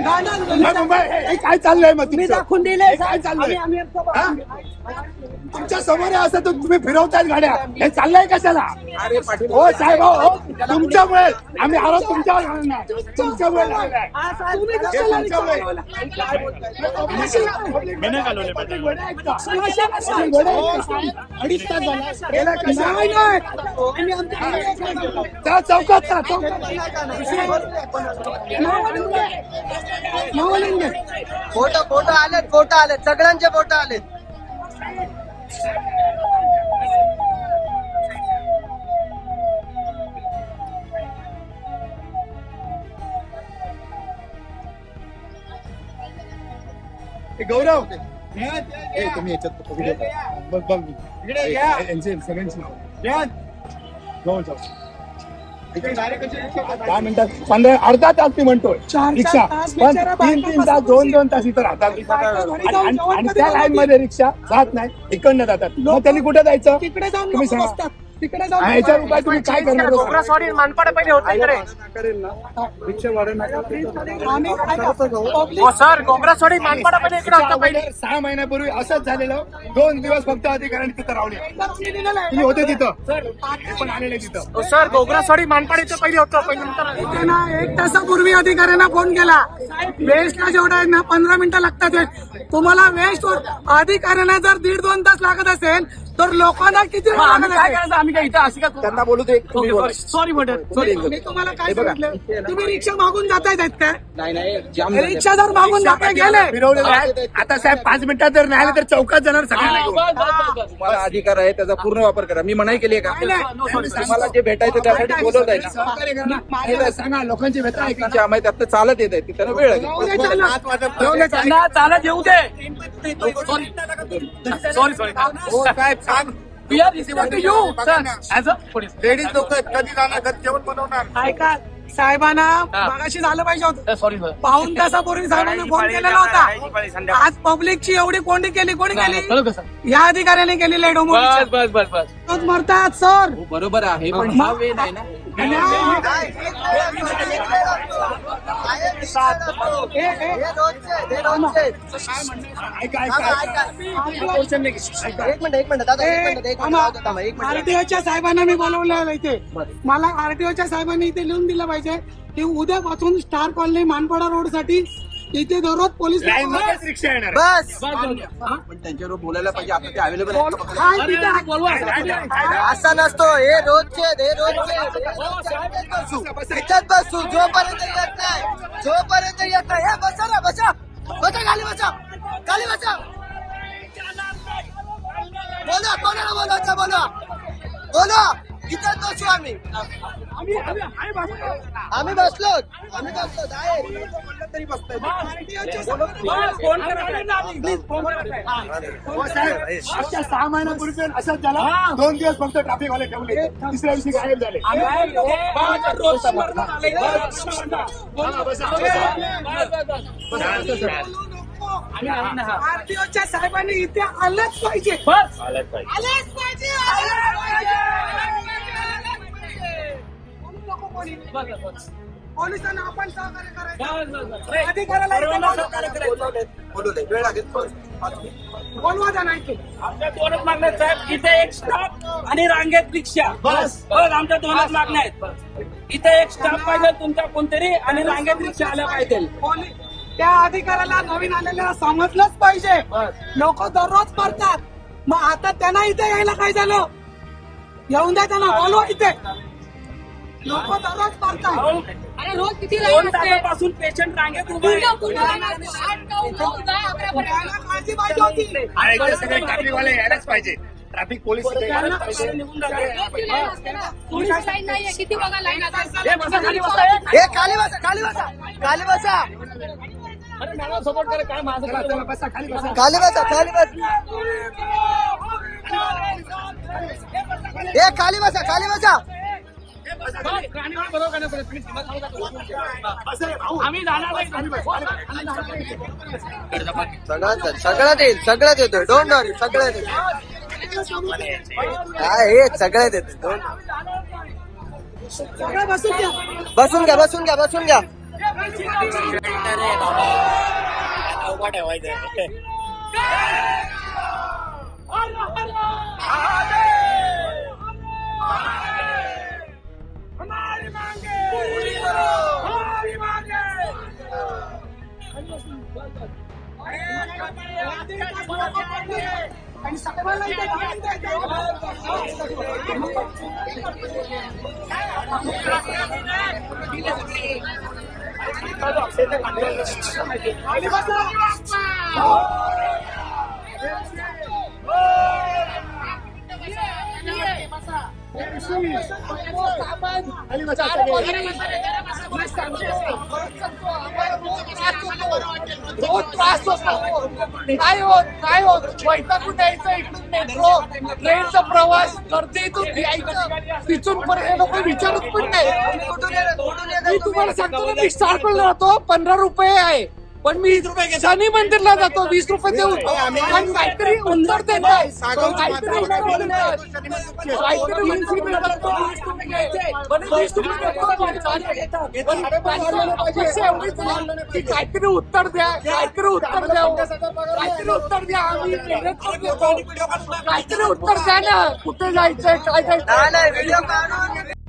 काय चाललंय मग मी तुमचं? दाखवून दिले काय चाललंय आम्ही तुमच्या समोर असं तर तुम्ही फिरवताय गाड्या, हे चाललंय कशाला? हो साहेब, हो तुमच्यामुळे आम्ही आरोप तुमच्यावर घालणार, तुमच्यामुळे झालेला आहे. हे तुमच्यामुळे. मी नाही घालवले पब्लिक वेडे आहेत का? पब्लिक वेडे आहेत का? 2.5 तास झाला. गेला कशा? त्या चौकात जा, चौकात. फोटो आलेत सगळ्यांचे फोटो आलेत. गौरव तुम्ही याच्यात बघ यांचे सगळ्यांची जवळ जाऊ. 10 मिनिटात 15 अर्धा तास मी म्हणतोय रिक्षा, पण 3 तास 2 तास इथं राहतात आणि त्या लाईन मध्ये रिक्षा जात नाही, इकडनं जातात. मग त्यांनी कुठे जायचं? तिकडे जाऊन तुम्ही लोकं सांगा. बसतात. तिकडे जाऊन ह्याच्या उपाय तुम्ही काय करणार? मानपाड पहिले होते इकडे. रिक्षा भाडं आम्ही काय करतो? पब्लिक हो सर, गोबरासवाडी मानपाडा पहिले इकडे होता पहिले. 6 महिन्यापूर्वी असंच झालेलं. 2 दिवस फक्त अधिकाऱ्यांनी तिथं रावले. तुम्ही होते तिथं, हे पण आलेले तिथं. हो सर, गोबरासवाडी मानपाड इथं पहिले होतं, पहिले नंतर. त्यांना 1 तासापूर्वी अधिकाऱ्यांना फोन केला. वेस्टला जेवढा आहे ना 15 मिनिटं लागतात. तुम्हाला वेस्ट अधिकाऱ्यांना जर 1.5-2 तास लागत असेल तर लोकांना किती वेळ लागत असेल? आम्ही काय इथं अशी का त्यांना बोलू दे. सॉरी म्हटलं. मी तुम्हाला काय सांगितलं? तुम्ही रिक्षा मागून जातायत आहेत का? नाही रिक्षा जर मागून जाता गेले फिरवलेले आहेत. आता साहेब 5 मिनिटात जर नाही आले तर चौकात जाणार सगळ्यांना घेऊन. तुम्हाला अधिकार आहे, त्याचा पूर्ण वापर करा. मी मनाई केली का? तुम्हाला जे भेटायचं त्यासाठी बोलवत आहे ना. सहकार्य करा. नाही सांगा, लोकांची व्यथा ऐका. तुमच्या आम्ही त्यात चालत येत आहे, त्यांना वेळ लागेल. चालत येऊ दे. सॉरी हो साहेब, सांग. We are receiving you sir as a police. Ladies लोक कधी जाणार, कधी जेवण बनवणार? ऐका साहेबांना मागाशी झालं पाहिजे होतं. Sorry sir. 1.5 तासापूर्वी साहेबांना फोन केलेला होता. आज पब्लिकची एवढी कोंडी केली, कोणी केली? या अधिकाऱ्याने केलेली आहे. बस मरतात सर. बरोबर आहे, पण हा वेळ नाही ना. आरटीओच्या साहेबांना मी बोलवलेलं इथे. मला आरटीओच्या साहेबांनी इथे लिहून दिलं पाहिजे की उद्यापासून स्टार कॉलनी मानपाडा रोड साठी इथे दररोज पोलीस रिक्षा येणार. बस पण त्यांच्यावर बोलायला पाहिजे. आता ते अवेलेबल असा नसतो. हे रोजचे इथंच बसू जोपर्यंत येत नाही. हे बसा ना, बसा खाली बसा. बोला, कोणाला बोलायचं बोला. इथंच बसू आम्ही बसलो हो साहेब, अशा 6 महिन्यापूर्वी असंच झालं. 2 दिवस फक्त ट्रॅफिक वाले ठेवले, तिसऱ्या दिवशी गायब झाले. आरटीओच्या साहेबांनी इथे आलंच पाहिजे. पोलिसांना आपण सहकार्य करायचं. अधिकाऱ्याला वेळ लागेल. बोलवा द्या नाही. आमच्या 2च मागण्या आहेत साहेब. इथे एक स्टाफ आणि रांगेत रिक्षा. बस आमच्या 2च मागण्या आहेत. इथे एक स्टाफ पाहिजे तुमच्या कोणतरी आणि रांगेत रिक्षा आल्या पाहिजे. त्या अधिकाऱ्याला नवीन आलेल्याला समजलंच पाहिजे. लोक दररोज करतात. मग आता त्यांना इथे यायला काय झालं? येऊन द्या त्यांना, बोलवा इथे. लोक दररोज करतात. अरे रोज किती 2 तासापासून पेशंट रांगेत उभा आहे. काळजी पाहिजे होती. आणि इथे सगळे ट्रॅफिक वाले यायलाच पाहिजे. ट्रॅफिक पोलीस इथे यायलाच पाहिजे. नाहीये किती बघा लाईन आता. हे खाली बसा. अरे मॅडम सपोर्ट करा. काय माझं चला, चला, बसा, खाली बसा. खाली बसा. हे खाली बसा. आम्ही जाणार नाही. सगळ्यात येतोय. डोंट वरी, सगळ्यात येतोय. हे सगळ्यात येतोय. बसून घ्या. हमारी मांगे पूरी करो, हमारी मांगे आणि साहेबांना इथे जाऊन खाली बसा. खाली बसा सगळे. रोज त्रास होतो. काय होत वैतागून यायचं इकडून मेट्रो ट्रेनचा प्रवास गर्दीतून यायचं तिथून पर्यंत लोक विचारत पण नाही. मी तुम्हाला सांगतो ना, मी स्टारला राहतो, 15 रुपये आहे, पण मी शनी मंदिरला जातो 20 रुपये देऊन. पण काहीतरी उत्तर देत नाही. काहीतरी उत्तर देत नाही. काहीतरी 20 रुपये देतो, 20 रुपये घ्यायचे. पण 20 रुपये देतो, पण अपेक्षा एवढीच आहे की काहीतरी उत्तर द्या, काहीतरी उत्तर द्या, काहीतरी उत्तर द्या. आम्ही मेहनत करून येतो. काहीतरी उत्तर द्या ना, कुठे जायचंय, काय जायचं.